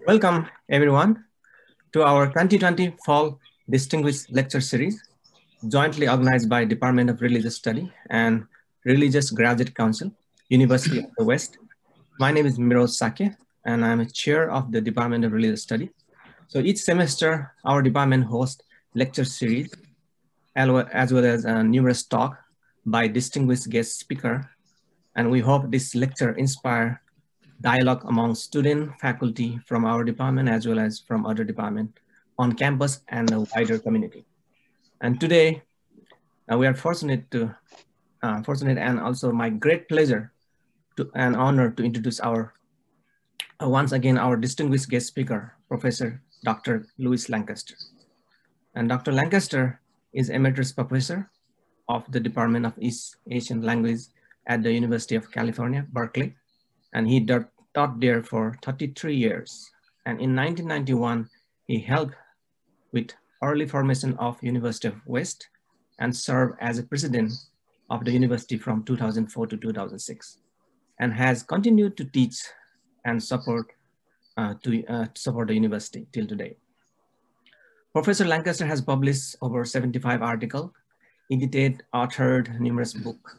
Welcome, everyone, to our 2020 Fall Distinguished Lecture Series, jointly organized by Department of Religious Study and Religious Graduate Council, University of the West. My name is Miroz Sake, and I'm a chair of the Department of Religious Study. So each semester, our department hosts lecture series, as well as numerous talk by distinguished guest speaker. And we hope this lecture inspire dialogue among student, faculty from our department, as well as from other departments on campus and the wider community. And today, we are fortunate and also my great pleasure and honor to introduce our, once again, our distinguished guest speaker, Professor Dr. Luis Lancaster. And Dr. Lancaster is Emeritus Professor of the Department of East Asian Language at the University of California, Berkeley. And he taught there for 33 years. And in 1991, he helped with early formation of University of West and served as a president of the university from 2004 to 2006, and has continued to teach and support the university till today. Professor Lancaster has published over 75 articles, edited, authored numerous books,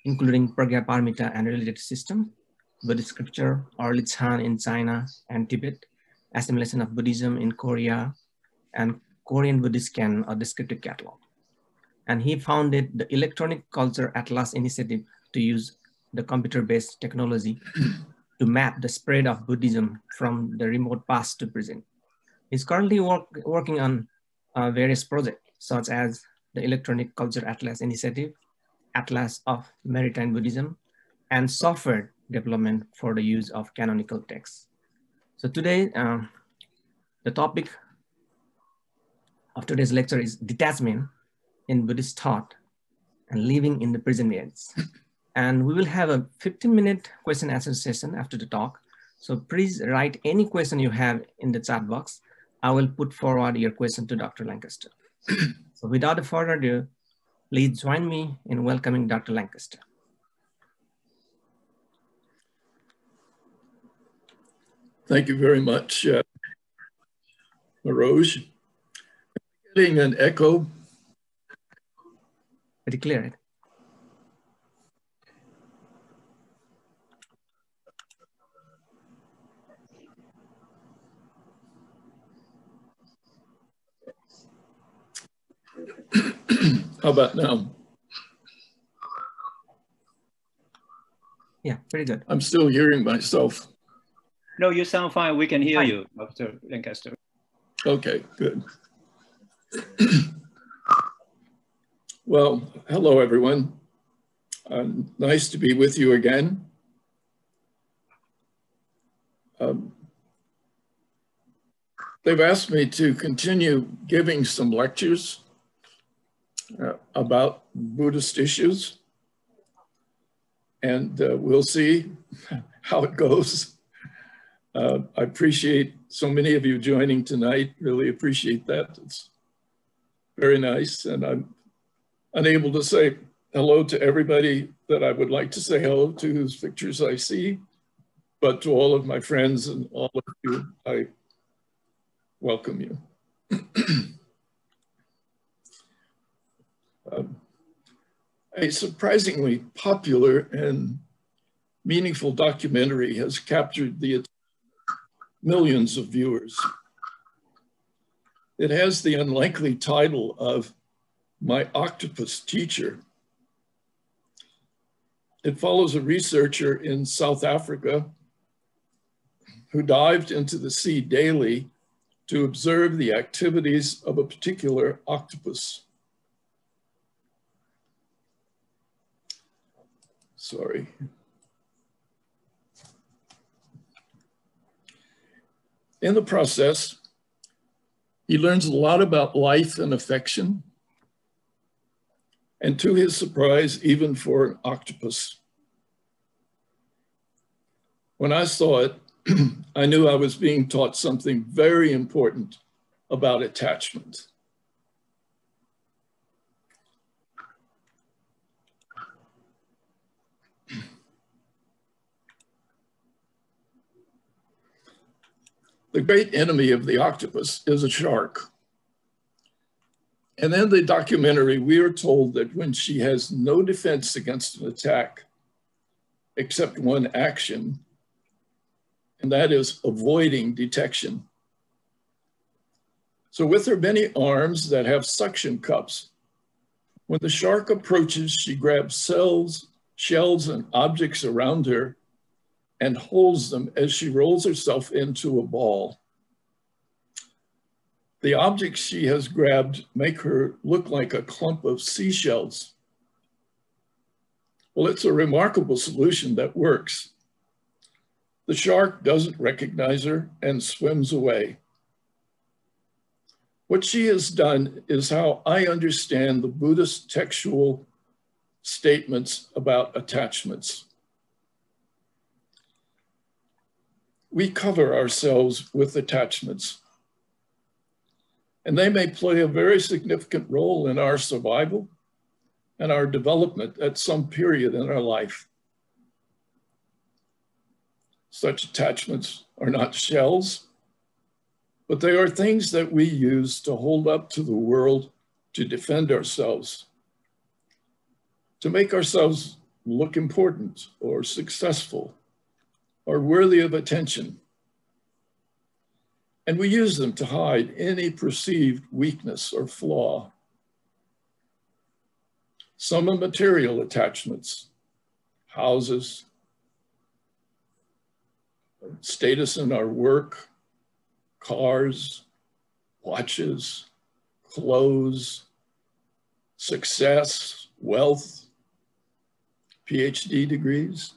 including Pragya Paramita and Related System, Buddhist Scripture, Early Chan in China and Tibet, Assimilation of Buddhism in Korea, and Korean Buddhist Canon, a descriptive catalog. And he founded the Electronic Culture Atlas Initiative to use the computer-based technology to map the spread of Buddhism from the remote past to present. He's currently working on various projects, such as the Electronic Culture Atlas Initiative, Atlas of Maritime Buddhism, and software development for the use of canonical texts. So today, the topic of today's lecture is detachment in Buddhist thought and living in the present age. And we will have a 15-minute question answer session after the talk. So please write any question you have in the chat box. I will put forward your question to Dr. Lancaster. So without further ado, please join me in welcoming Dr. Lancaster. Thank you very much, Maroj. Getting an echo. Pretty clear. How about now? Yeah, pretty good. I'm still hearing myself. No, you sound fine. We can hear you, Dr. Lancaster. Okay, good. Well, hello, everyone. Nice to be with you again. They've asked me to continue giving some lectures about Buddhist issues, and we'll see how it goes. I appreciate so many of you joining tonight, really appreciate that. It's very nice, and I'm unable to say hello to everybody that I would like to say hello to, whose pictures I see, but to all of my friends and all of you, I welcome you. A surprisingly popular and meaningful documentary has captured the attention of millions of viewers. It has the unlikely title of My Octopus Teacher. It follows a researcher in South Africa who dived into the sea daily to observe the activities of a particular octopus. Sorry. In the process, he learns a lot about life and affection, and to his surprise, even for an octopus. When I saw it, I knew I was being taught something very important about attachment. The great enemy of the octopus is a shark. And in the documentary, we are told that when she has no defense against an attack, except one action, and that is avoiding detection. So with her many arms that have suction cups, when the shark approaches, she grabs shells and objects around her and holds them as she rolls herself into a ball. The objects she has grabbed make her look like a clump of seashells. Well, it's a remarkable solution that works. The shark doesn't recognize her and swims away. What she has done is how I understand the Buddhist textual statements about attachments. We cover ourselves with attachments, and they may play a very significant role in our survival and our development at some period in our life. Such attachments are not shells, but they are things that we use to hold up to the world, to defend ourselves, to make ourselves look important or successful or worthy of attention. And we use them to hide any perceived weakness or flaw. Some are material attachments, houses, status in our work, cars, watches, clothes, success, wealth, PhD degrees.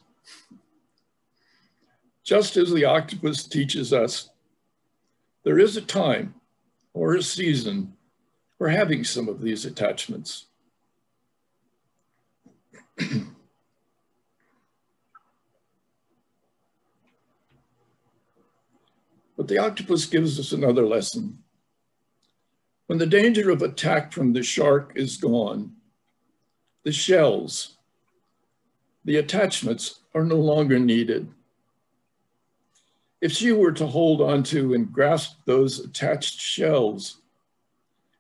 Just as the octopus teaches us, there is a time or a season for having some of these attachments. But the octopus gives us another lesson. When the danger of attack from the shark is gone, the shells, the attachments are no longer needed. If she were to hold onto and grasp those attached shells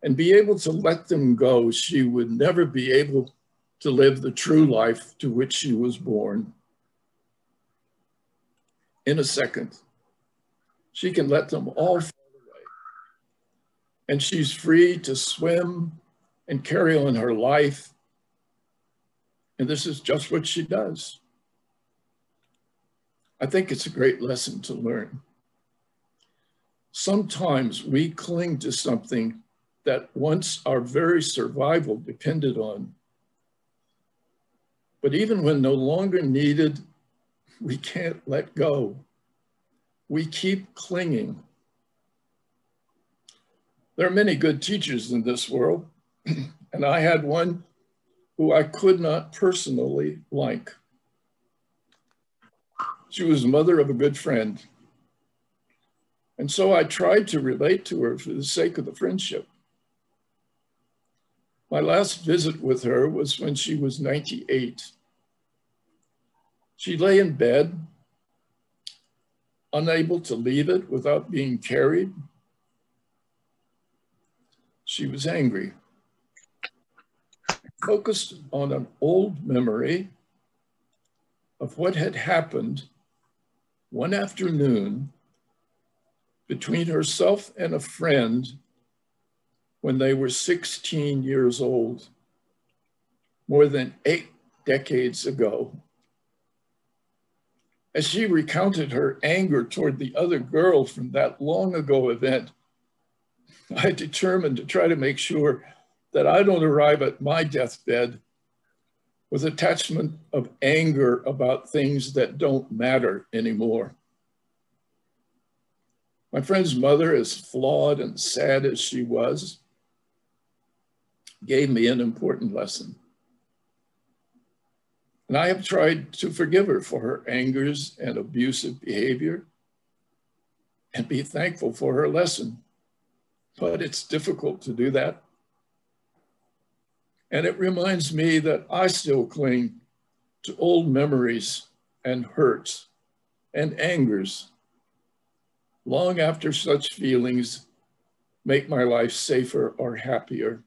and be able to let them go, she would never be able to live the true life to which she was born. In a second, she can let them all fall away, and she's free to swim and carry on her life. And this is just what she does. I think it's a great lesson to learn. Sometimes we cling to something that once our very survival depended on. But even when no longer needed, we can't let go. We keep clinging. There are many good teachers in this world, and I had one who I could not personally like. She was the mother of a good friend. And so I tried to relate to her for the sake of the friendship. My last visit with her was when she was 98. She lay in bed, unable to leave it without being carried. She was angry, focused on an old memory of what had happened one afternoon between herself and a friend when they were 16 years old, more than 8 decades ago. As she recounted her anger toward the other girl from that long ago event, I determined to try to make sure that I don't arrive at my deathbed with attachment of anger about things that don't matter anymore. My friend's mother, as flawed and sad as she was, gave me an important lesson. And I have tried to forgive her for her angers and abusive behavior and be thankful for her lesson. But it's difficult to do that. And it reminds me that I still cling to old memories and hurts and angers long after such feelings make my life safer or happier.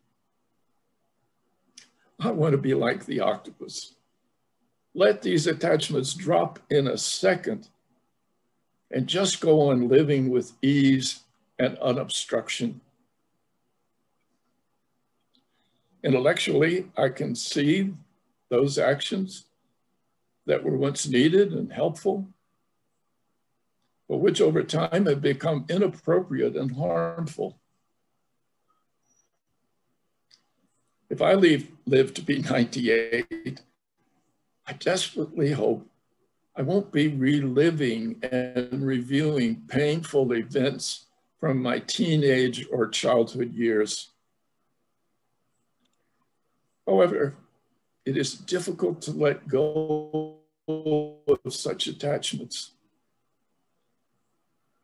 I want to be like the octopus. Let these attachments drop in a second and just go on living with ease and unobstruction. Intellectually, I can see those actions that were once needed and helpful, but which over time have become inappropriate and harmful. If I live to be 98, I desperately hope I won't be reliving and reviewing painful events from my teenage or childhood years. However, it is difficult to let go of such attachments.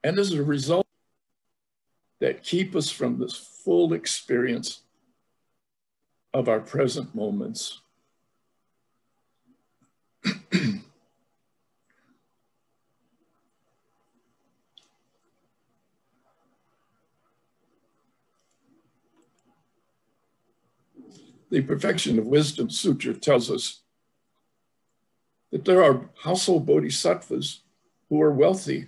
And as a result, that keep us from this full experience of our present moments. The Perfection of Wisdom Sutra tells us that there are household bodhisattvas who are wealthy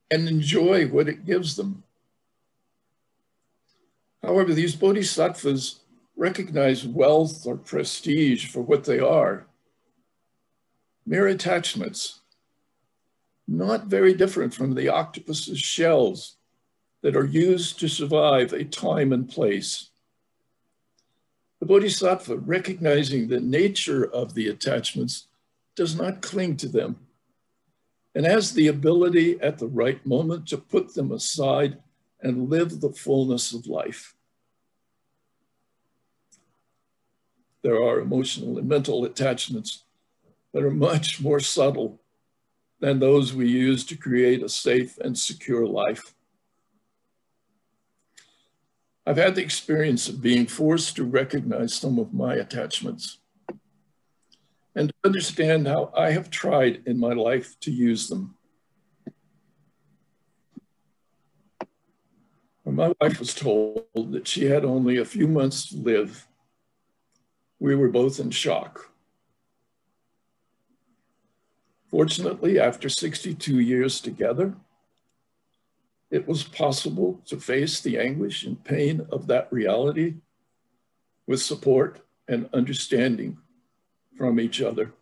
and enjoy what it gives them. However, these bodhisattvas recognize wealth or prestige for what they are, mere attachments, not very different from the octopus's shells that are used to survive a time and place. The bodhisattva, recognizing the nature of the attachments, does not cling to them and has the ability at the right moment to put them aside and live the fullness of life. There are emotional and mental attachments that are much more subtle than those we use to create a safe and secure life. I've had the experience of being forced to recognize some of my attachments and to understand how I have tried in my life to use them. When my wife was told that she had only a few months to live, we were both in shock. Fortunately, after 62 years together, it was possible to face the anguish and pain of that reality with support and understanding from each other.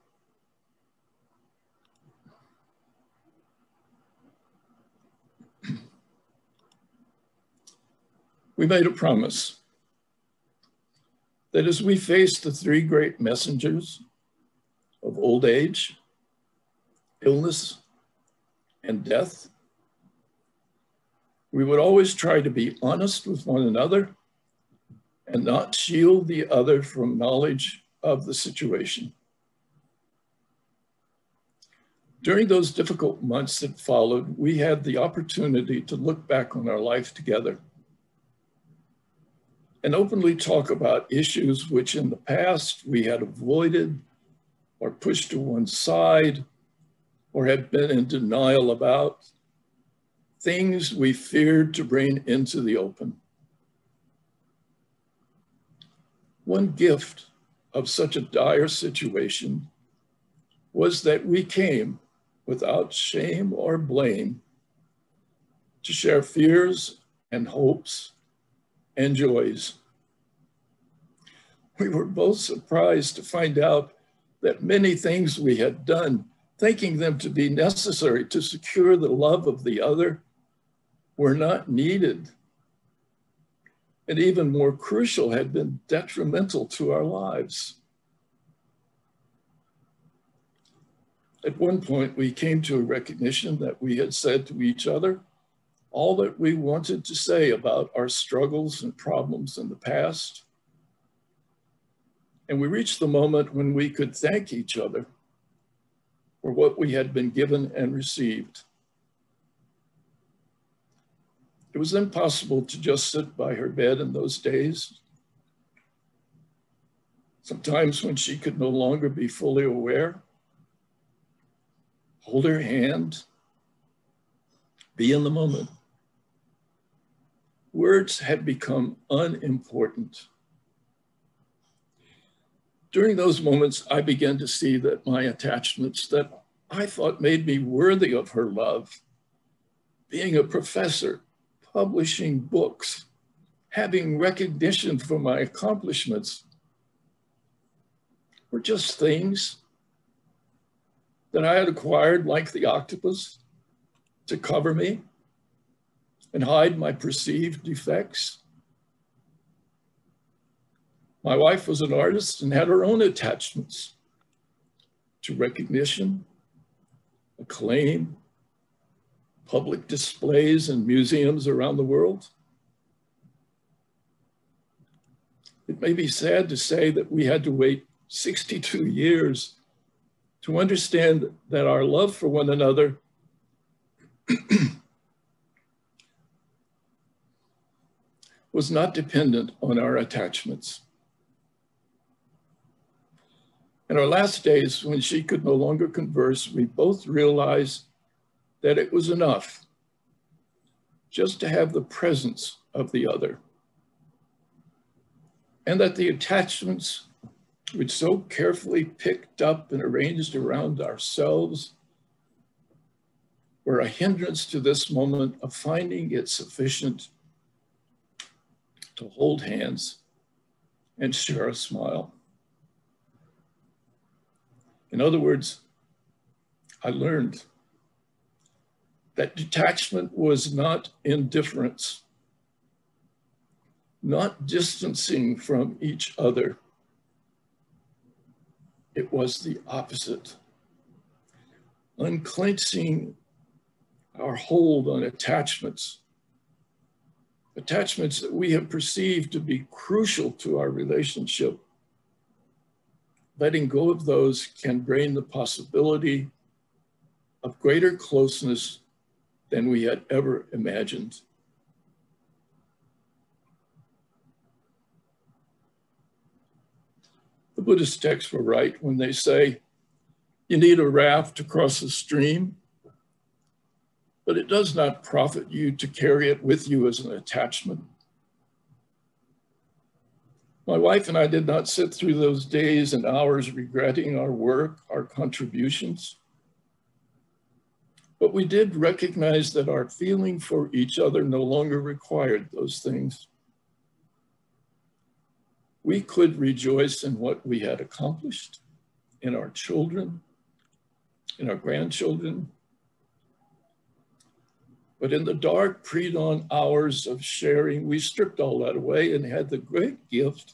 We made a promise that as we face the three great messengers of old age, illness, and death, we would always try to be honest with one another and not shield the other from knowledge of the situation. During those difficult months that followed, we had the opportunity to look back on our life together and openly talk about issues which in the past we had avoided or pushed to one side or had been in denial about, things we feared to bring into the open. One gift of such a dire situation was that we came without shame or blame to share fears and hopes and joys. We were both surprised to find out that many things we had done, thinking them to be necessary to secure the love of the other, were not needed, and even more crucial, had been detrimental to our lives. At one point, we came to a recognition that we had said to each other all that we wanted to say about our struggles and problems in the past. And we reached the moment when we could thank each other for what we had been given and received. It was impossible to just sit by her bed in those days. Sometimes when she could no longer be fully aware, hold her hand be in the moment. Words had become unimportant. During those moments, I began to see that my attachments that I thought made me worthy of her love, being a professor, publishing books, having recognition for my accomplishments, were just things that I had acquired, like the octopus, to cover me and hide my perceived defects. My wife was an artist and had her own attachments to recognition, acclaim, public displays in museums around the world. It may be sad to say that we had to wait 62 years to understand that our love for one another was not dependent on our attachments. In our last days, when she could no longer converse, we both realized that it was enough just to have the presence of the other, and that the attachments which so carefully picked up and arranged around ourselves were a hindrance to this moment of finding it sufficient to hold hands and share a smile. In other words, I learned that detachment was not indifference, not distancing from each other. It was the opposite. Unclenching our hold on attachments that we have perceived to be crucial to our relationship. Letting go of those can bring the possibility of greater closeness than we had ever imagined. The Buddhist texts were right when they say, you need a raft to cross a stream, but it does not profit you to carry it with you as an attachment. My wife and I did not sit through those days and hours regretting our work, our contributions, but we did recognize that our feeling for each other no longer required those things. We could rejoice in what we had accomplished, in our children, in our grandchildren. But in the dark pre-dawn hours of sharing, we stripped all that away and had the great gift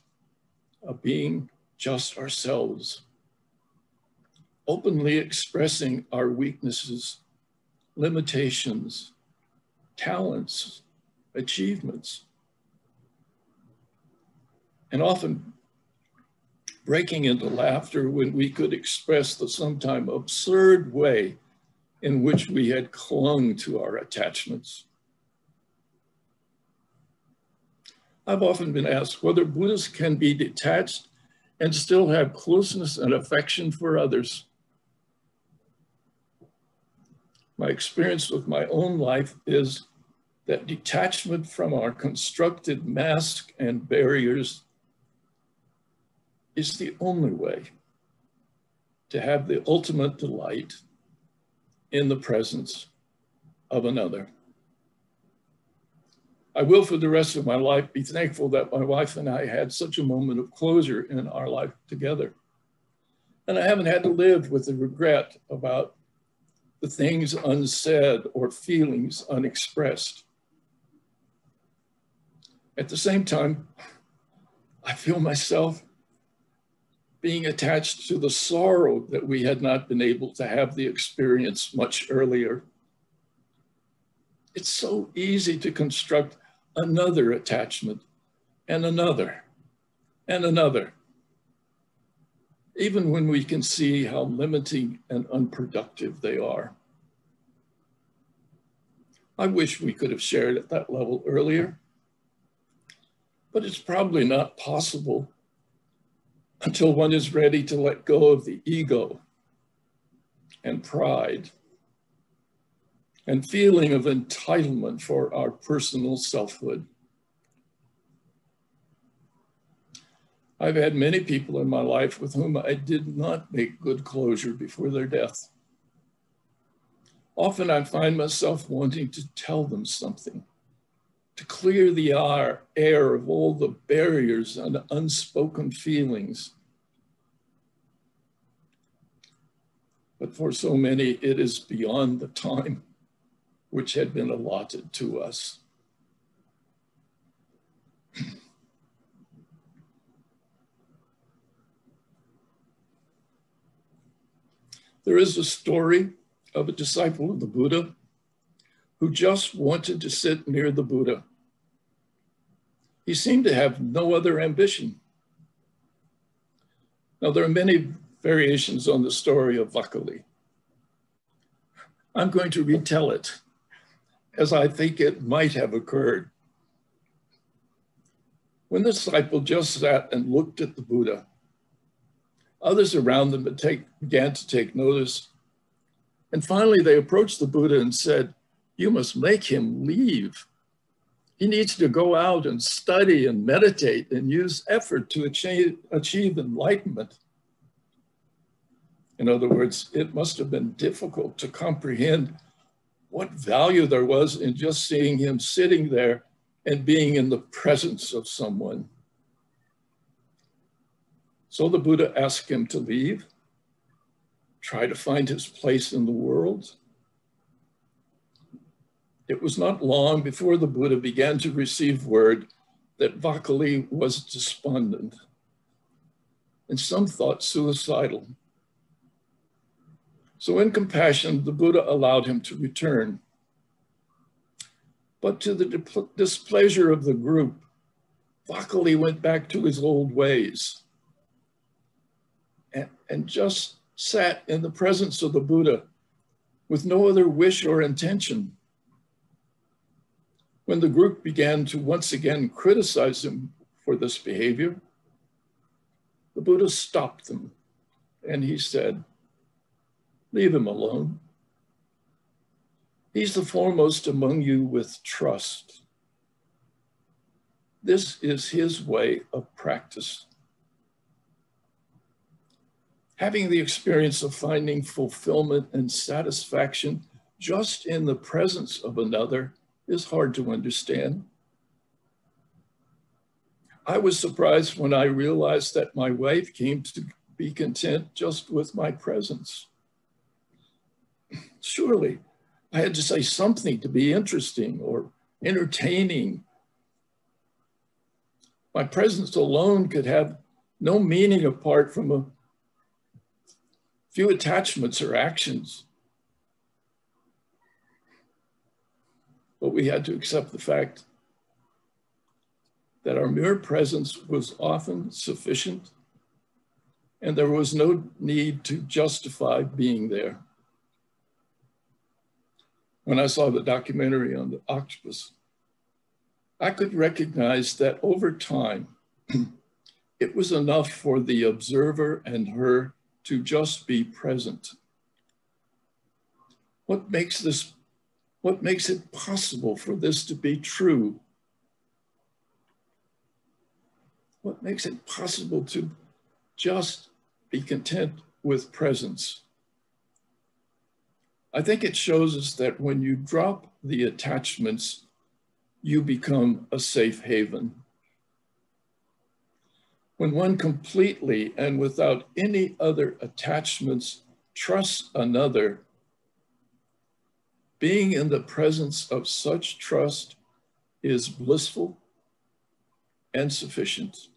of being just ourselves, openly expressing our weaknesses, limitations, talents, achievements, and often breaking into laughter when we could express the sometimes absurd way in which we had clung to our attachments. I've often been asked whether Buddhists can be detached and still have closeness and affection for others. My experience with my own life is that detachment from our constructed masks and barriers is the only way to have the ultimate delight in the presence of another. I will, for the rest of my life, be thankful that my wife and I had such a moment of closure in our life together. And I haven't had to live with the regret about the things unsaid or feelings unexpressed. At the same time, I feel myself being attached to the sorrow that we had not been able to have the experience much earlier. It's so easy to construct another attachment and another and another, even when we can see how limiting and unproductive they are. I wish we could have shared at that level earlier, but it's probably not possible until one is ready to let go of the ego and pride and feeling of entitlement for our personal selfhood. I've had many people in my life with whom I did not make good closure before their death. Often I find myself wanting to tell them something, to clear the air of all the barriers and unspoken feelings. But for so many, it is beyond the time which had been allotted to us. There is a story of a disciple of the Buddha who just wanted to sit near the Buddha. He seemed to have no other ambition. Now, there are many variations on the story of Vakali. I'm going to retell it as I think it might have occurred. When the disciple just sat and looked at the Buddha, others around them began to take notice. And finally, they approached the Buddha and said, "You must make him leave. He needs to go out and study and meditate and use effort to achieve enlightenment." In other words, it must have been difficult to comprehend what value there was in just seeing him sitting there and being in the presence of someone. So the Buddha asked him to leave, try to find his place in the world. It was not long before the Buddha began to receive word that Vakali was despondent, and some thought suicidal. So in compassion, the Buddha allowed him to return. But to the displeasure of the group, Vakali went back to his old ways and just sat in the presence of the Buddha with no other wish or intention. When the group began to once again criticize him for this behavior, the Buddha stopped them and he said, "Leave him alone. He's the foremost among you with trust. This is his way of practice." Having the experience of finding fulfillment and satisfaction just in the presence of another is hard to understand. I was surprised when I realized that my wife came to be content just with my presence. Surely, I had to say something to be interesting or entertaining. My presence alone could have no meaning apart from a few attachments or actions. But we had to accept the fact that our mere presence was often sufficient and there was no need to justify being there. When I saw the documentary on the Octopus, I could recognize that over time, it was enough for the observer and her to just be present. What makes it possible for this to be true? What makes it possible to just be content with presence? I think it shows us that when you drop the attachments, you become a safe haven. When one completely and without any other attachments trusts another, being in the presence of such trust is blissful and sufficient.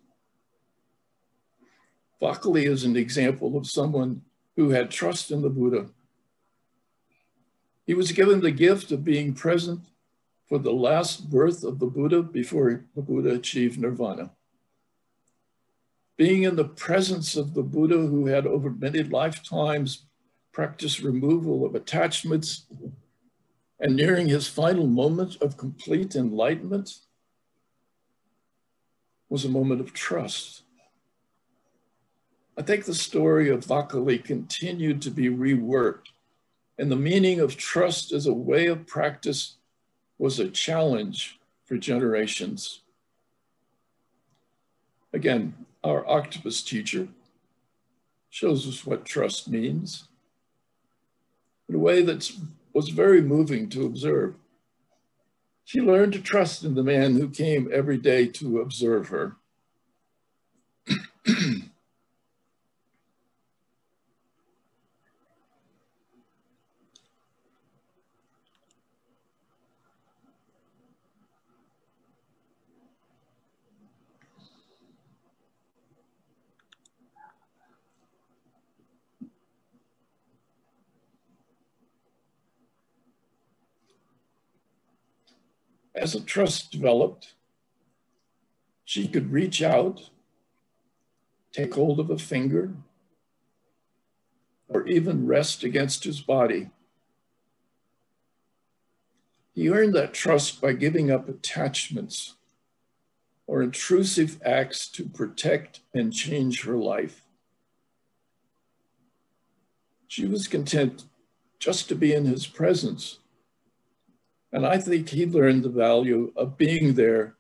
Vakali is an example of someone who had trust in the Buddha. He was given the gift of being present for the last birth of the Buddha before the Buddha achieved nirvana. Being in the presence of the Buddha who had over many lifetimes practiced removal of attachments and nearing his final moment of complete enlightenment was a moment of trust. I think the story of Vakali continued to be reworked and the meaning of trust as a way of practice was a challenge for generations. Again, our Octopus teacher shows us what trust means in a way that was very moving to observe. She learned to trust in the man who came every day to observe her. As the trust developed, she could reach out, take hold of a finger, or even rest against his body. He earned that trust by giving up attachments or intrusive acts to protect and change her life. She was content just to be in his presence. And I think he learned the value of being there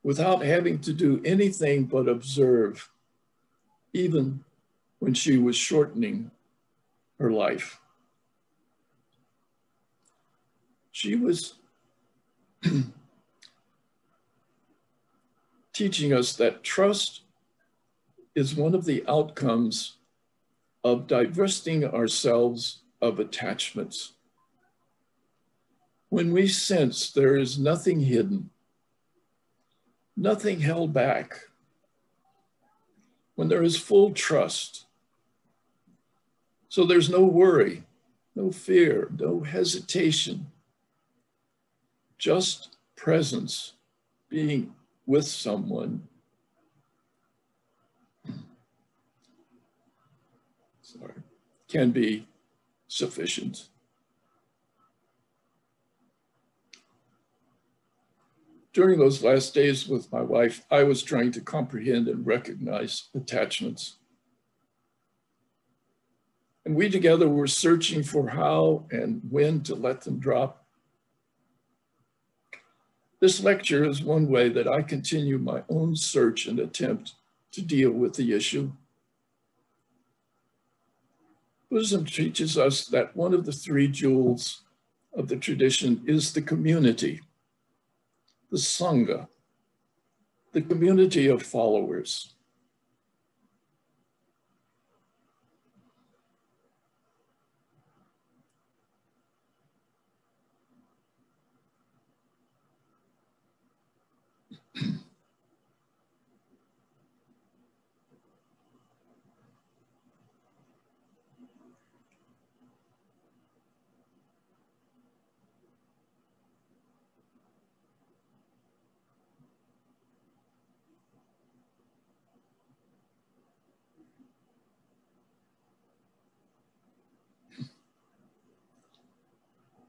without having to do anything but observe, even when she was shortening her life. She was teaching us that trust is one of the outcomes of divesting ourselves of attachments. When we sense there is nothing hidden, nothing held back, when there is full trust, so there's no worry, no fear, no hesitation, just presence, being with someone. Can be sufficient. During those last days with my wife, I was trying to comprehend and recognize attachments. And we together were searching for how and when to let them drop. This lecture is one way that I continue my own search and attempt to deal with the issue. Buddhism teaches us that one of the three jewels of the tradition is the community, the Sangha, the community of followers.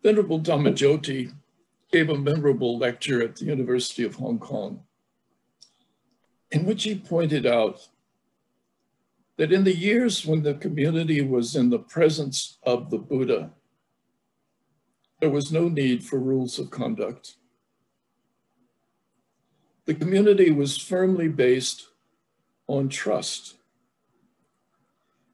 Venerable Dhammajoti gave a memorable lecture at the University of Hong Kong, in which he pointed out that in the years when the community was in the presence of the Buddha, there was no need for rules of conduct. The community was firmly based on trust.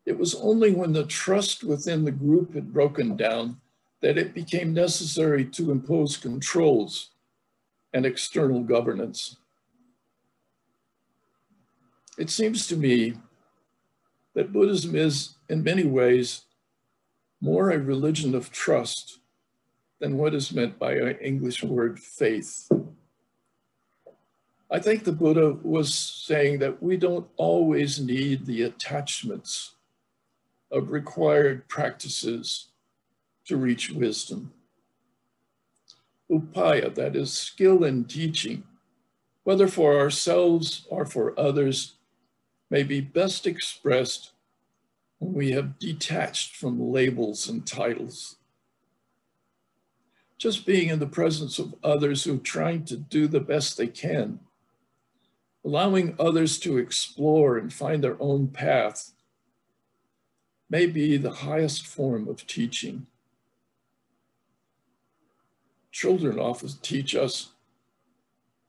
It was only when the trust within the group had broken down that it became necessary to impose controls and external governance. It seems to me that Buddhism is, in many ways, more a religion of trust than what is meant by our English word faith. I think the Buddha was saying that we don't always need the attachments of required practices to reach wisdom. Upaya, that is skill in teaching, whether for ourselves or for others, may be best expressed when we have detached from labels and titles. Just being in the presence of others who are trying to do the best they can, allowing others to explore and find their own path, may be the highest form of teaching. Children often teach us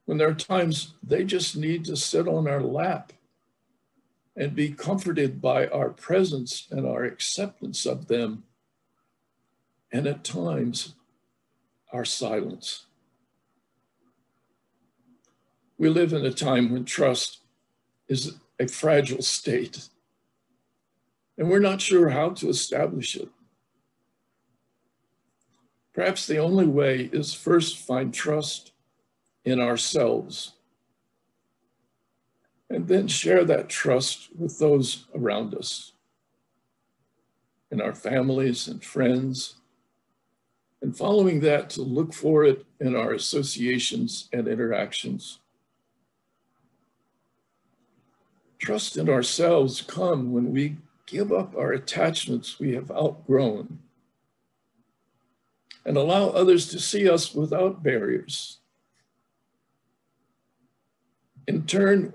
when there are times they just need to sit on our lap and be comforted by our presence and our acceptance of them, and at times our silence. We live in a time when trust is a fragile state, and we're not sure how to establish it. Perhaps the only way is first find trust in ourselves, and then share that trust with those around us, in our families and friends, and following that to look for it in our associations and interactions. Trust in ourselves comes when we give up our attachments we have outgrown and allow others to see us without barriers. In turn,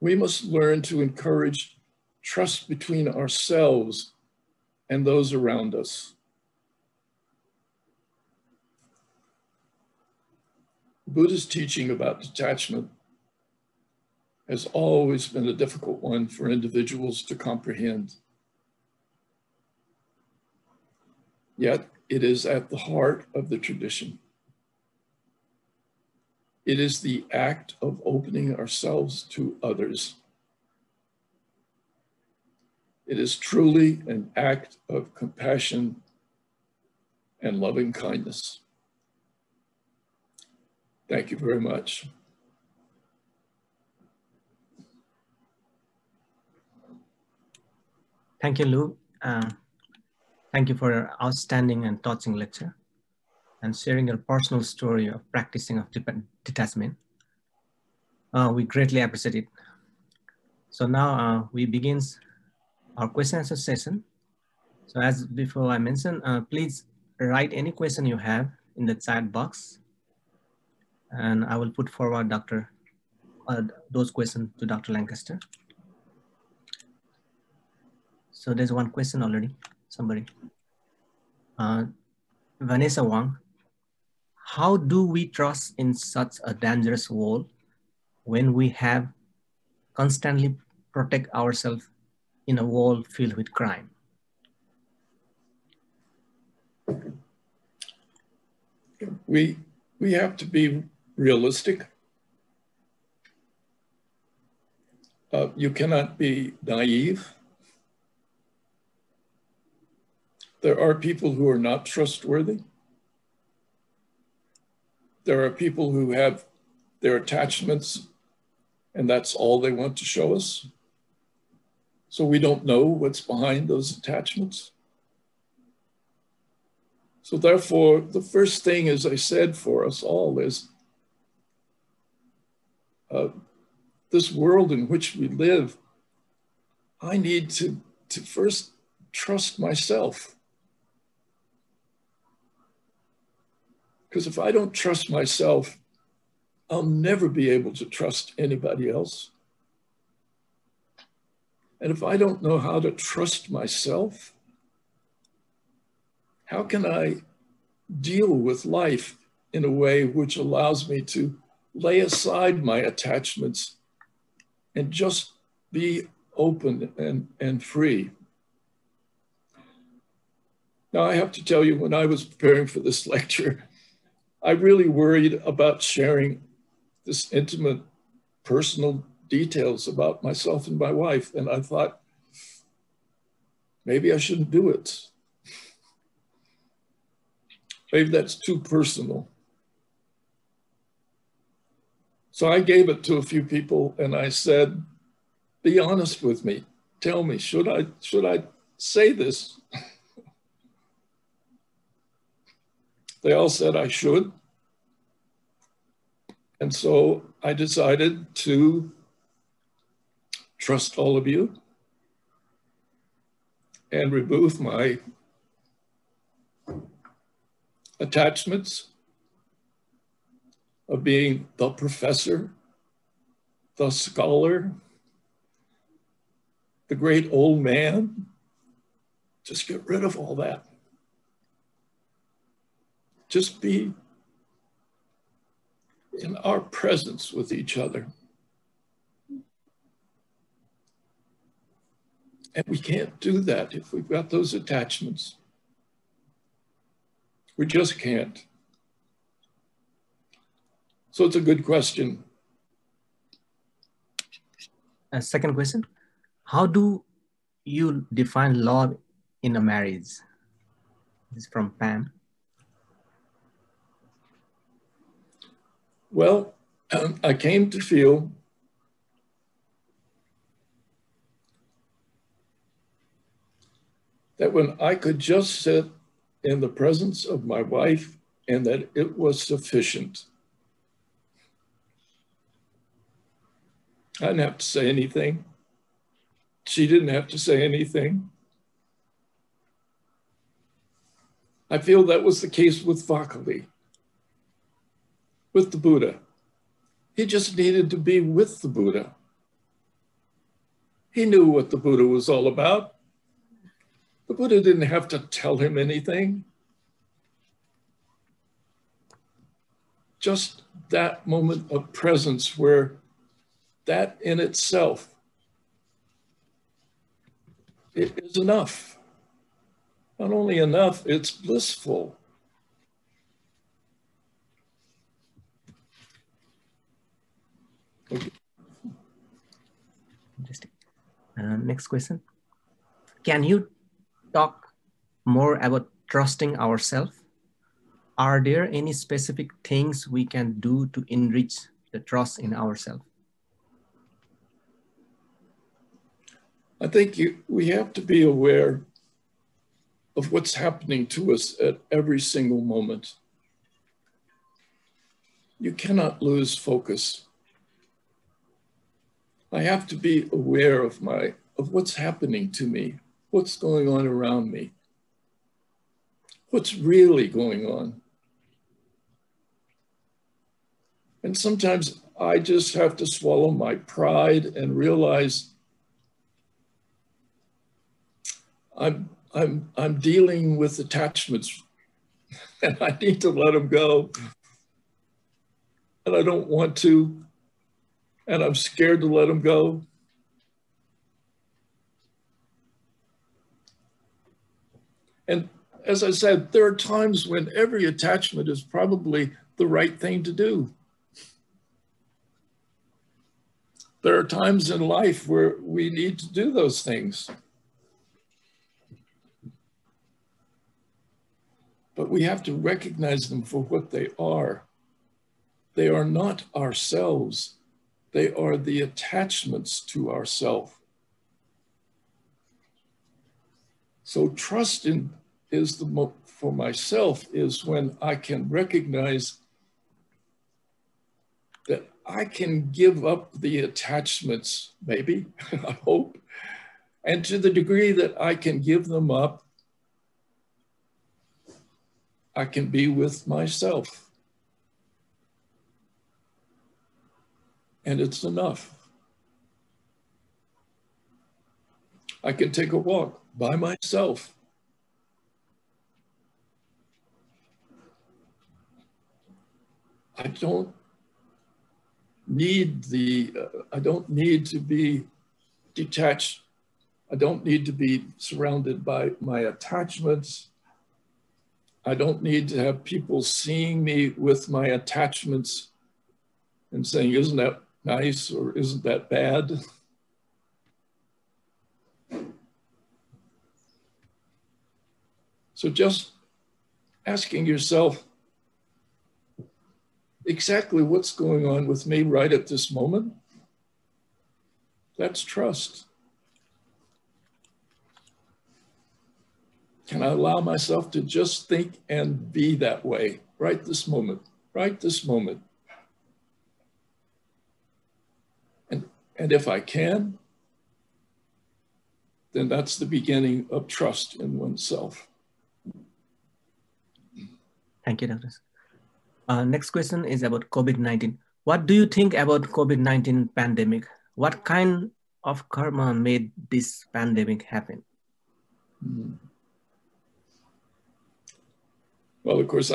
we must learn to encourage trust between ourselves and those around us. Buddhist teaching about detachment has always been a difficult one for individuals to comprehend. Yet it is at the heart of the tradition. It is the act of opening ourselves to others. It is truly an act of compassion and loving kindness. Thank you very much. Thank you, Lou. Thank you for your outstanding and touching lecture and sharing your personal story of practicing of detachment. We greatly appreciate it. So now we begin our question and answer session. So as before I mentioned, please write any question you have in the chat box, and I will put forward those questions to Dr. Lancaster. So there's one question already, somebody. Vanessa Wang, how do we trust in such a dangerous world when we have constantly protect ourselves in a world filled with crime? We have to be realistic. You cannot be naive. There are people who are not trustworthy. There are people who have their attachments and that's all they want to show us. So we don't know what's behind those attachments. So therefore, the first thing, as I said, for us all is this world in which we live, I need to first trust myself. Because if I don't trust myself, I'll never be able to trust anybody else. And if I don't know how to trust myself, how can I deal with life in a way which allows me to lay aside my attachments and just be open and free? Now, I have to tell you, when I was preparing for this lecture, I really worried about sharing this intimate, personal details about myself and my wife. And I thought, maybe I shouldn't do it. Maybe that's too personal. So I gave it to a few people and I said, be honest with me. Tell me, should I say this? They all said I should. And so I decided to trust all of you and remove my attachments of being the professor, the scholar, the great old man, Just get rid of all that. Just be in our presence with each other. And we can't do that if we've got those attachments. We just can't. So it's a good question. A second question, how do you define love in a marriage? This is from Pam. Well, I came to feel that when I could just sit in the presence of my wife and that it was sufficient. I didn't have to say anything. She didn't have to say anything. I feel that was the case with Vakali, with the Buddha. He just needed to be with the Buddha. He knew what the Buddha was all about. The Buddha didn't have to tell him anything. Just that moment of presence where that in itself, it is enough. Not only enough, it's blissful. Okay. Interesting. Next question. Can you talk more about trusting ourselves? Are there any specific things we can do to enrich the trust in ourselves? I think we have to be aware of what's happening to us at every single moment. You cannot lose focus. I have to be aware of what's happening to me, what's going on around me, what's really going on. And sometimes I just have to swallow my pride and realize I'm dealing with attachments and I need to let them go. And I don't want to, and I'm scared to let them go. And as I said, there are times when every attachment is probably the right thing to do. There are times in life where we need to do those things. But we have to recognize them for what they are. They are not ourselves. They are the attachments to ourself. So trust for myself is when I can recognize that I can give up the attachments, maybe, I hope, and to the degree that I can give them up, I can be with myself. And it's enough. I can take a walk by myself. I don't need to be detached. I don't need to be surrounded by my attachments. I don't need to have people seeing me with my attachments and saying, isn't that nice or isn't that bad? So just asking yourself exactly what's going on with me right at this moment, that's trust. Can I allow myself to just think and be that way right this moment, right this moment? And if I can, then that's the beginning of trust in oneself. Thank you, Dr. Next question is about COVID-19. What do you think about COVID-19 pandemic? What kind of karma made this pandemic happen? Well, of course,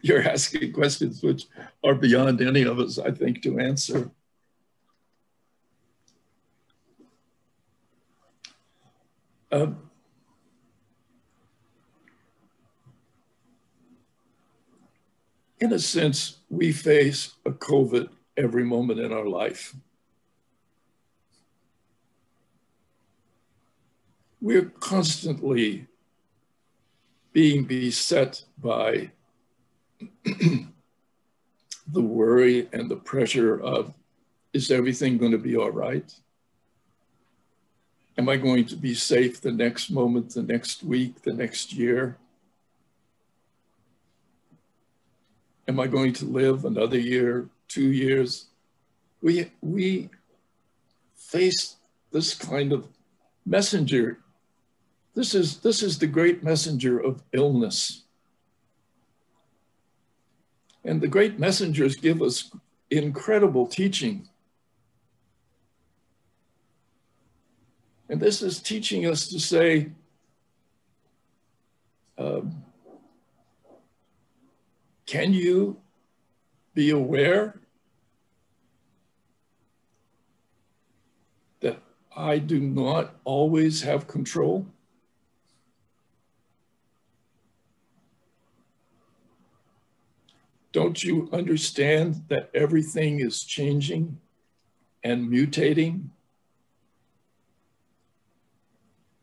you're asking questions which are beyond any of us, I think, to answer. In a sense, we face a COVID every moment in our life. We're constantly being beset by the worry and the pressure of, is everything going to be all right? Am I going to be safe the next moment, the next week, the next year? Am I going to live another year, 2 years? We face this kind of messenger. This is the great messenger of illness. And the great messengers give us incredible teaching. And this is teaching us to say, can you be aware that I do not always have control? Don't you understand that everything is changing and mutating?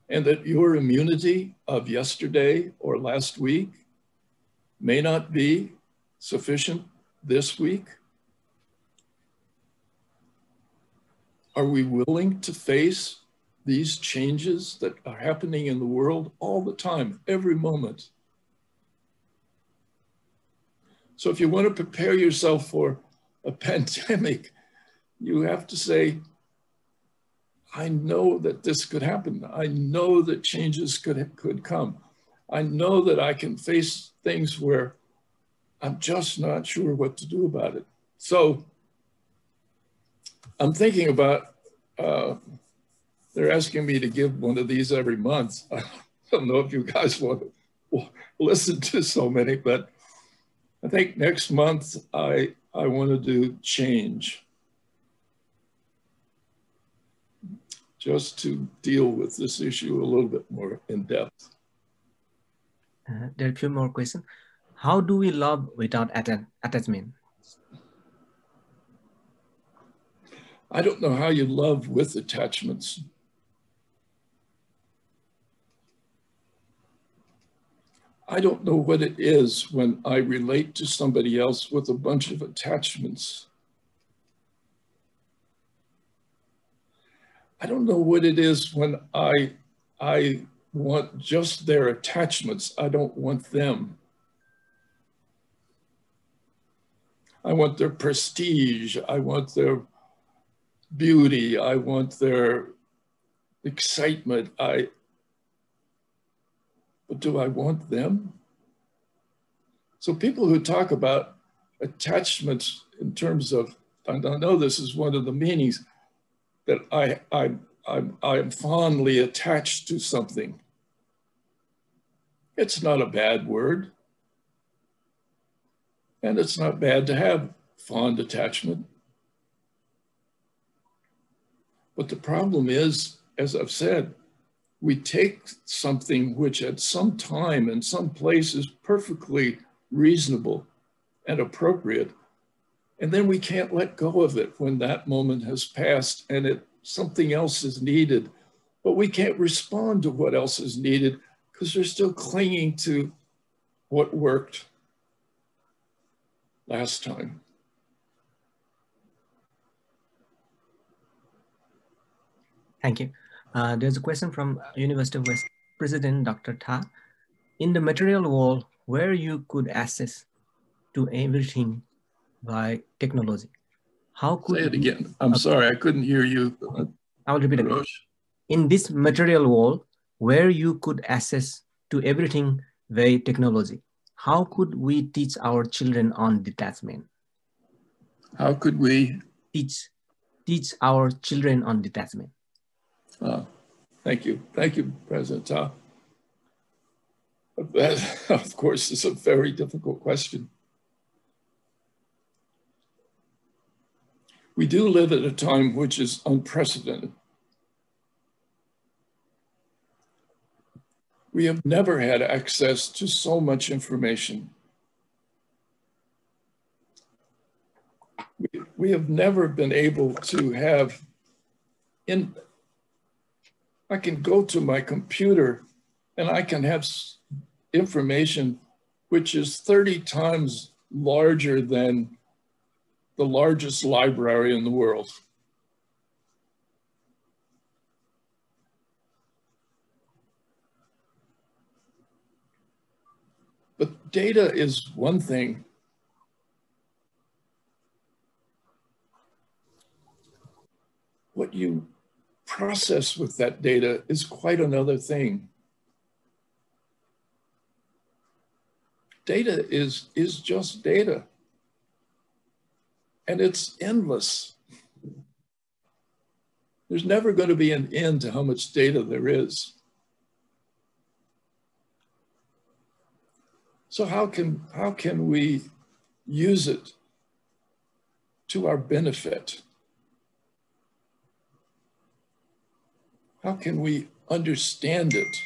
And that your immunity of yesterday or last week may not be sufficient this week? Are we willing to face these changes that are happening in the world all the time, every moment? So if you want to prepare yourself for a pandemic, you have to say, I know that this could happen. I know that changes could come. I know that I can face things where I'm just not sure what to do about it. So I'm thinking about, they're asking me to give one of these every month. I don't know if you guys want to listen to so many, but I think next month I want to do change, just to deal with this issue a little bit more in depth. There are a few more questions. How do we love without attachment? I don't know how you love with attachments. I don't know what it is when I relate to somebody else with a bunch of attachments. I don't know what it is when I want just their attachments. I don't want them. I want their prestige. I want their beauty. I want their excitement. But do I want them? So people who talk about attachments in terms of, I know this is one of the meanings, that I am fondly attached to something. It's not a bad word. And it's not bad to have fond attachment. But the problem is, as I've said, we take something which at some time and some place is perfectly reasonable and appropriate, and then we can't let go of it when that moment has passed and something else is needed, but we can't respond to what else is needed because we're still clinging to what worked last time. Thank you. There's a question from University of West President Dr. Tha. In the material world where you could access to everything by technology, how could— Say it again. I'm sorry, I couldn't hear you. I'll repeat again. In this material world where you could access to everything via technology, how could we teach our children on detachment? How could we teach our children on detachment? Thank you. Thank you, President Tha. That, of course, is a very difficult question. We do live at a time which is unprecedented. We have never had access to so much information. We have never been able to have, I can go to my computer and I can have information which is 30 times larger than the largest library in the world. But data is one thing. What you process with that data is quite another thing. Data is just data. And it's endless. There's never going to be an end to how much data there is. So how can we use it to our benefit? How can we understand it?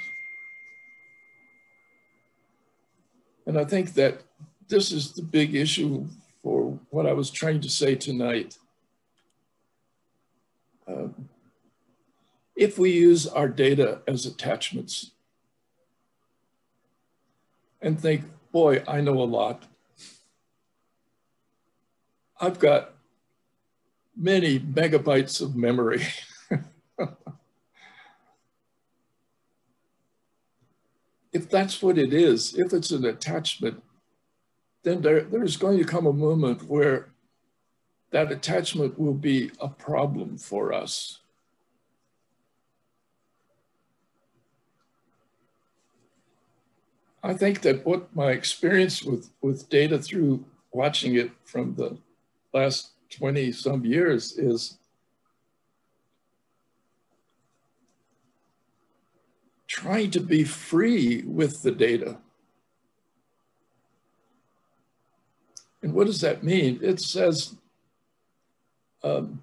And I think that this is the big issue for what I was trying to say tonight. If we use our data as attachments and think, boy, I know a lot. I've got many megabytes of memory. If that's what it is, if it's an attachment, then there's going to come a moment where that attachment will be a problem for us. I think that what my experience with data through watching it from the last 20 some years is trying to be free with the data. And what does that mean? It says, when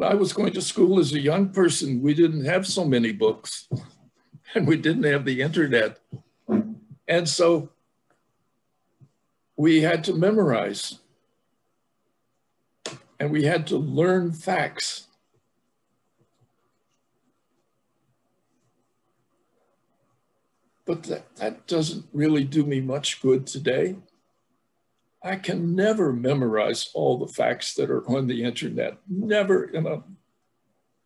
I was going to school as a young person, we didn't have so many books and we didn't have the internet. And so we had to memorize and we had to learn facts. But that doesn't really do me much good today. I can never memorize all the facts that are on the internet, never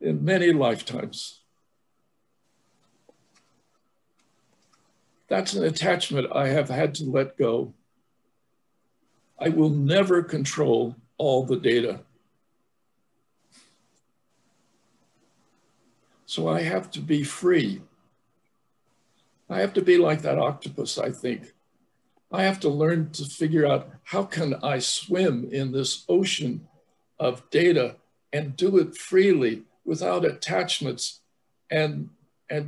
in many lifetimes. That's an attachment I have had to let go. I will never control all the data. So I have to be free. I have to be like that octopus, I think. I have to learn to figure out how can I swim in this ocean of data and do it freely without attachments and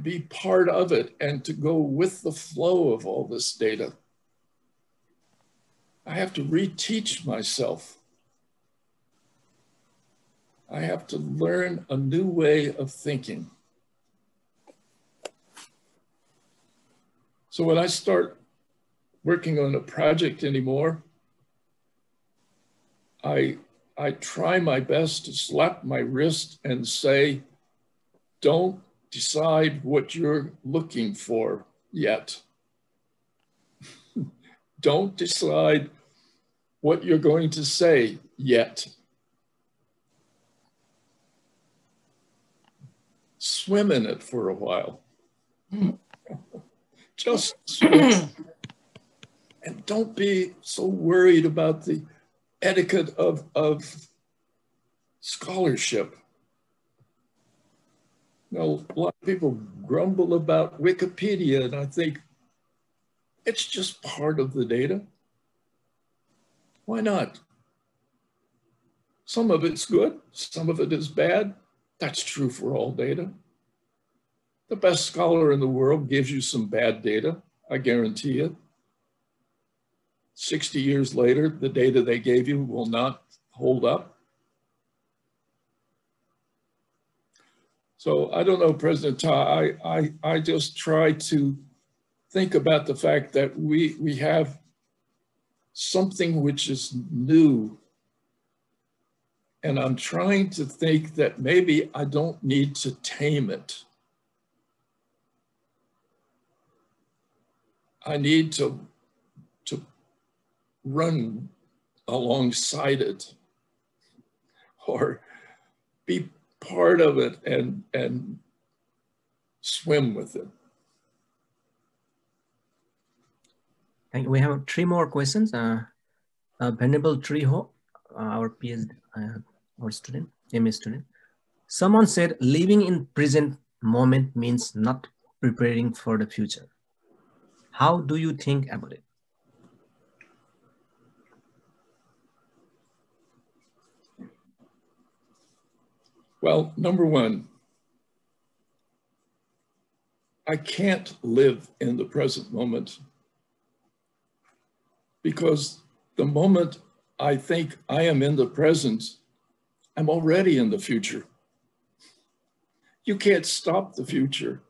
be part of it and to go with the flow of all this data. I have to reteach myself. I have to learn a new way of thinking. So when I start working on a project anymore, I try my best to slap my wrist and say, don't decide what you're looking for yet. Don't decide what you're going to say yet. Swim in it for a while. Just swim. And don't be so worried about the etiquette of scholarship. You know, a lot of people grumble about Wikipedia, and I think it's just part of the data. Why not? Some of it's good, some of it is bad. That's true for all data. The best scholar in the world gives you some bad data, I guarantee it. 60 years later, the data they gave you will not hold up. So I don't know, President Ta, I just try to think about the fact that we have something which is new. And I'm trying to think that maybe I don't need to tame it. I need to run alongside it or be part of it and swim with it. Thank you. We have 3 more questions. Venerable Treho, our PhD, our student, MA student. Someone said living in present moment means not preparing for the future. How do you think about it? Well, number one, I can't live in the present moment because the moment I think I am in the present, I'm already in the future. You can't stop the future.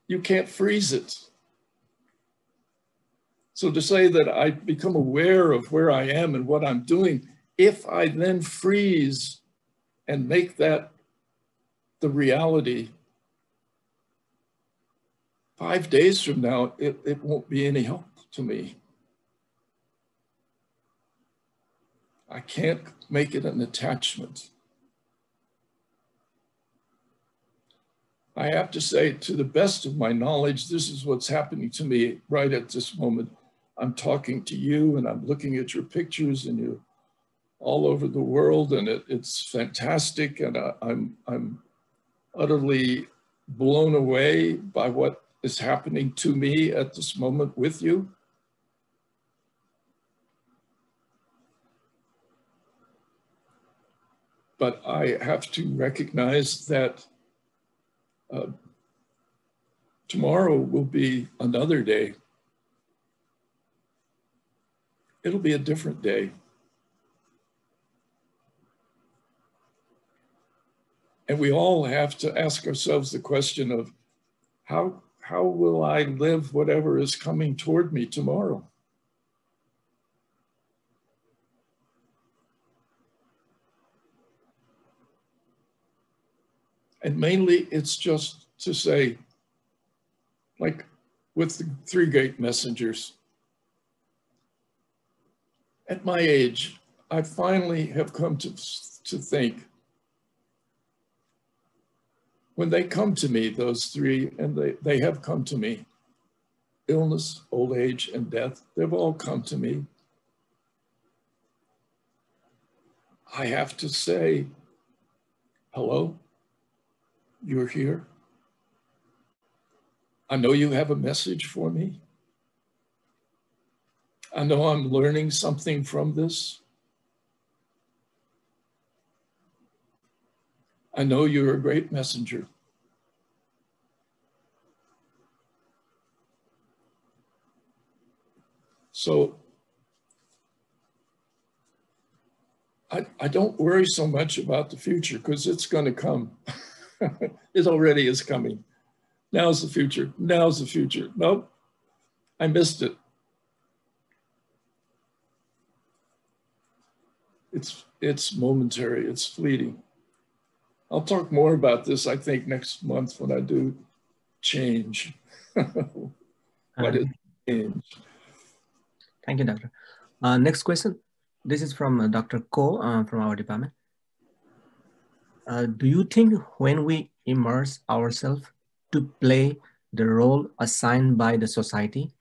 You can't freeze it. So to say that I become aware of where I am and what I'm doing, if I then freeze and make that the reality, 5 days from now, it won't be any help to me. I can't make it an attachment. I have to say, to the best of my knowledge, this is what's happening to me right at this moment. I'm talking to you and I'm looking at your pictures and you're all over the world and it's fantastic. And I'm utterly blown away by what is happening to me at this moment with you. But I have to recognize that tomorrow will be another day. It'll be a different day. And we all have to ask ourselves the question of how will I live whatever is coming toward me tomorrow? And mainly it's just to say, like with the 3 great messengers, at my age, I finally have come to think, when they come to me, those 3, and they have come to me, illness, old age, and death, they've all come to me. I have to say, hello, you're here. I know you have a message for me. I know I'm learning something from this. I know you're a great messenger. So I don't worry so much about the future because it's going to come. It already is coming. Now's the future. Now's the future. Nope, I missed it. It's momentary. It's fleeting. I'll talk more about this, I think, next month when I do change. What is change? Thank you, Doctor. Next question. This is from Dr. Ko from our department. Do you think when we immerse ourselves to play the role assigned by the society,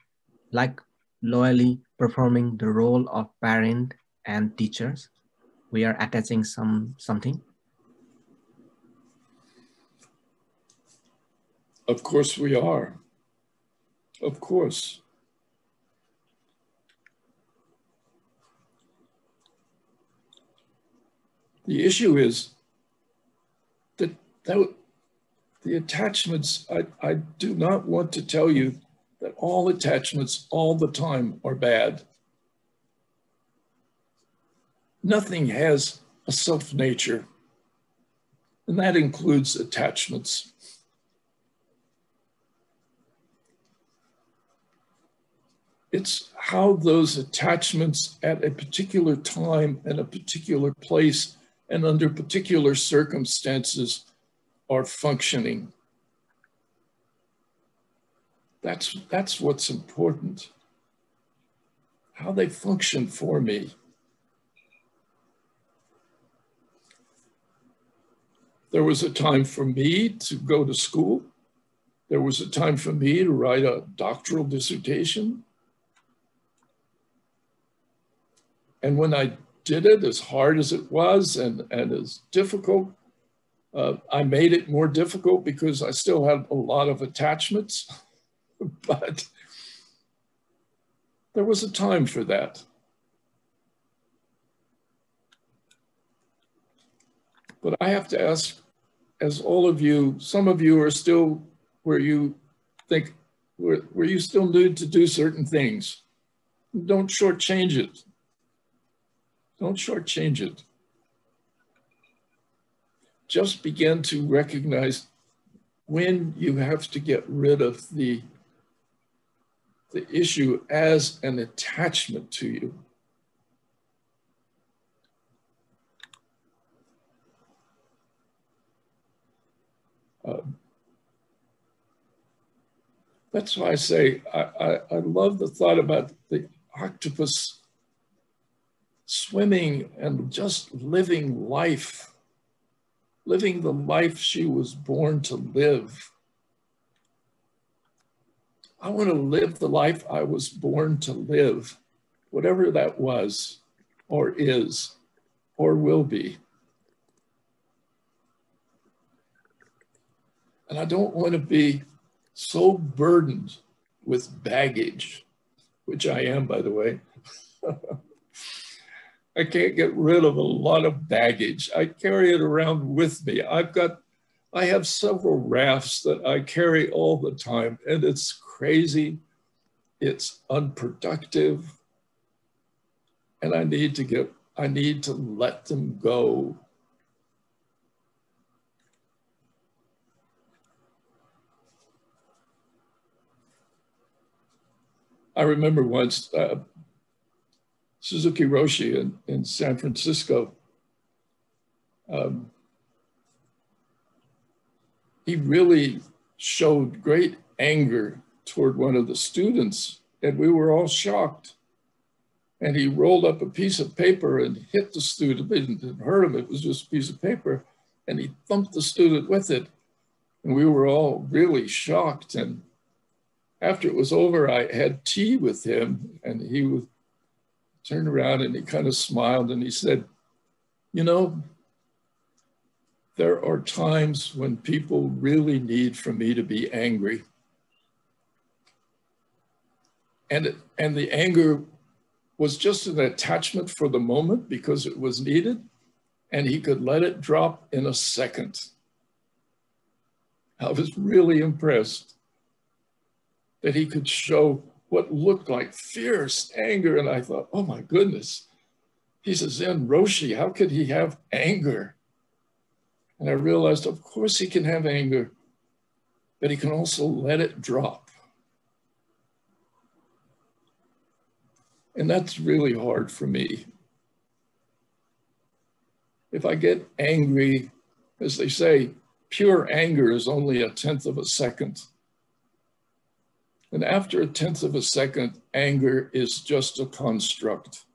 like loyally performing the role of parent and teachers, we are attaching something? Of course we are. Of course. The issue is that the attachments, I do not want to tell you that all attachments all the time are bad. Nothing has a self-nature, and that includes attachments. It's how those attachments at a particular time and a particular place and under particular circumstances are functioning. That's what's important. How they function for me. There was a time for me to go to school. There was a time for me to write a doctoral dissertation. And when I did it, as hard as it was and as difficult, I made it more difficult because I still had a lot of attachments, but there was a time for that. But I have to ask, as all of you, some of you are still where you think, where you still need to do certain things. Don't shortchange it. Don't shortchange it. Just begin to recognize when you have to get rid of the issue as an attachment to you. That's why I say I love the thought about the octopus swimming and just living life, living the life she was born to live. I want to live the life I was born to live, whatever that was, or is, or will be. And I don't want to be so burdened with baggage, which I am, by the way. I can't get rid of a lot of baggage. I carry it around with me. I have several rafts that I carry all the time, and it's crazy. It's unproductive. And I need to let them go. I remember once Suzuki Roshi in San Francisco, he really showed great anger toward one of the students, and we were all shocked. And he rolled up a piece of paper and hit the student. It didn't hurt him, it was just a piece of paper. And he thumped the student with it. And we were all really shocked. And after it was over, I had tea with him, and he would turn around and he kind of smiled and he said, you know, there are times when people really need for me to be angry. And the anger was just an attachment for the moment because it was needed, and he could let it drop in a second. I was really impressed that he could show what looked like fierce anger. And I thought, oh my goodness, he's a Zen Roshi. How could he have anger? And I realized, of course he can have anger, but he can also let it drop. And that's really hard for me. If I get angry, as they say, pure anger is only 1/10 of a second. And after 1/10 of a second, anger is just a construct.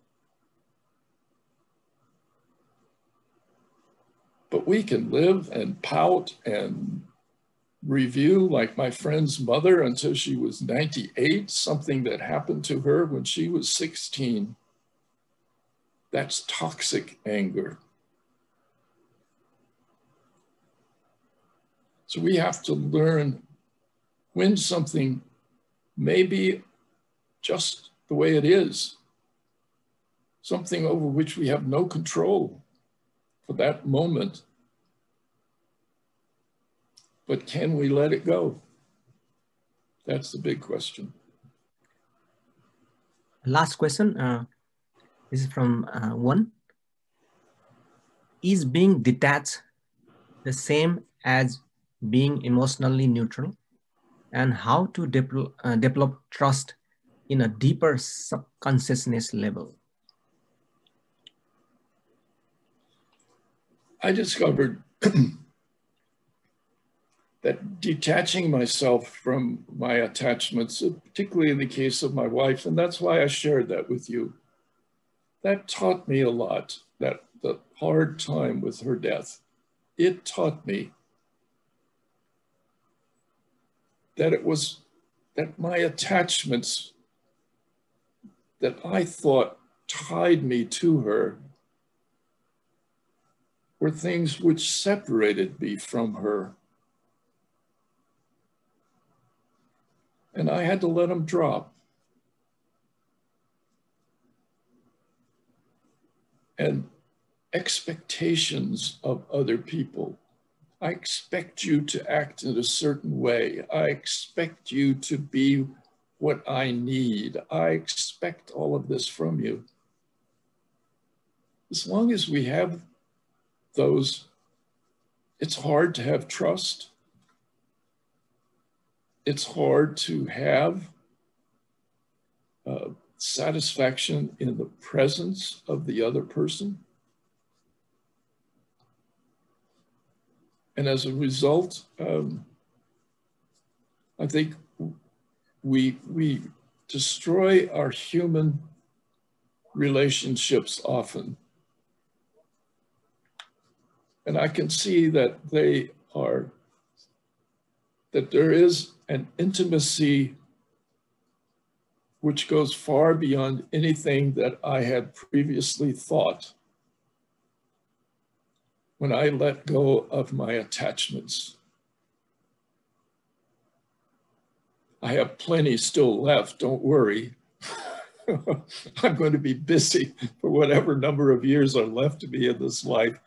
But we can live and pout and review like my friend's mother until she was 98, something that happened to her when she was 16. That's toxic anger. So we have to learn when something may be just the way it is, something over which we have no control for that moment, But can we let it go? That's the big question. Last question. This is from one. Is being detached the same as being emotionally neutral? And how to develop trust in a deeper subconsciousness level? I discovered that detaching myself from my attachments, particularly in the case of my wife, and that's why I shared that with you, that taught me a lot, that the hard time with her death. It taught me that it was that my attachments that I thought tied me to her were things which separated me from her. And I had to let them drop. And expectations of other people. I expect you to act in a certain way. I expect you to be what I need. I expect all of this from you. As long as we have those, it's hard to have trust. It's hard to have satisfaction in the presence of the other person. And as a result, I think we destroy our human relationships often. And I can see that there is an intimacy which goes far beyond anything that I had previously thought when I let go of my attachments. I have plenty still left, don't worry. I'm going to be busy for whatever number of years are left to me in this life,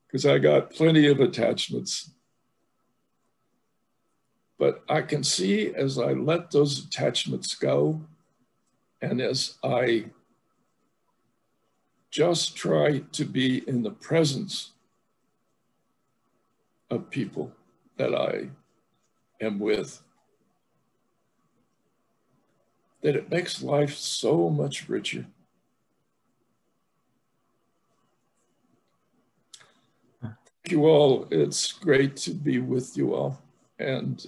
because I got plenty of attachments. But I can see as I let those attachments go, and as I just try to be in the presence of people that I am with, that it makes life so much richer. Thank you all. It's great to be with you all. And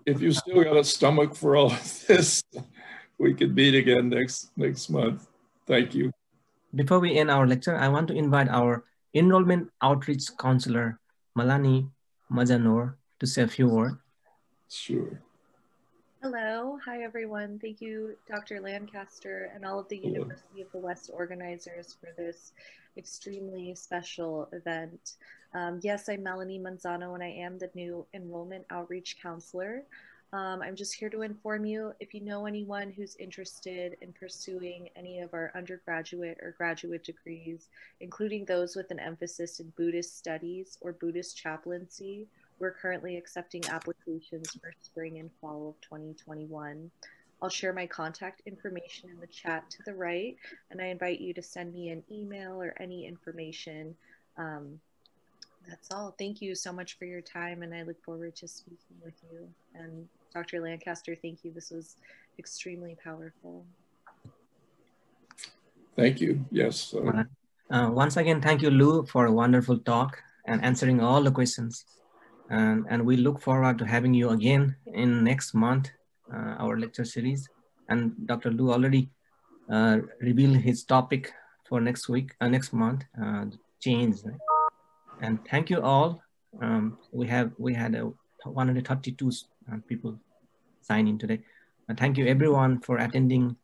if you still got a stomach for all of this, we could meet again next month. Thank you. Before we end our lecture, I want to invite our Enrollment Outreach Counselor, Malani Majanor, to say a few words. Sure. Hello. Hi, everyone. Thank you, Dr. Lancaster, and all of the University of the West organizers for this extremely special event. Yes, I'm Melanie Manzano, and I am the new Enrollment Outreach Counselor. I'm just here to inform you, if you know anyone who's interested in pursuing any of our undergraduate or graduate degrees, including those with an emphasis in Buddhist studies or Buddhist chaplaincy, we're currently accepting applications for spring and fall of 2021. I'll share my contact information in the chat to the right, and I invite you to send me an email or any information. That's all. Thank you so much for your time, and I look forward to speaking with you. And Dr. Lancaster, thank you. This was extremely powerful. Thank you. Yes. Once again, thank you, Lou, for a wonderful talk and answering all the questions. And we look forward to having you again in next month, our lecture series. And Dr. Lou already revealed his topic for next week, next month, change. And thank you all. We had 132 people sign in today. Thank you everyone for attending,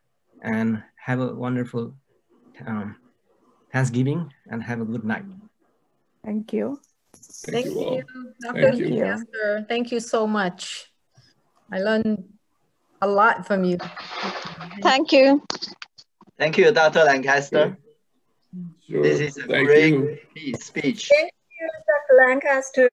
and have a wonderful Thanksgiving, and have a good night. Thank you. Thank you all. Dr. Lancaster. Thank you so much. I learned a lot from you. Thank you. Thank you, Dr. Lancaster. Sure. This is a Thank great you. speech. Thank you, Dr. Lancaster.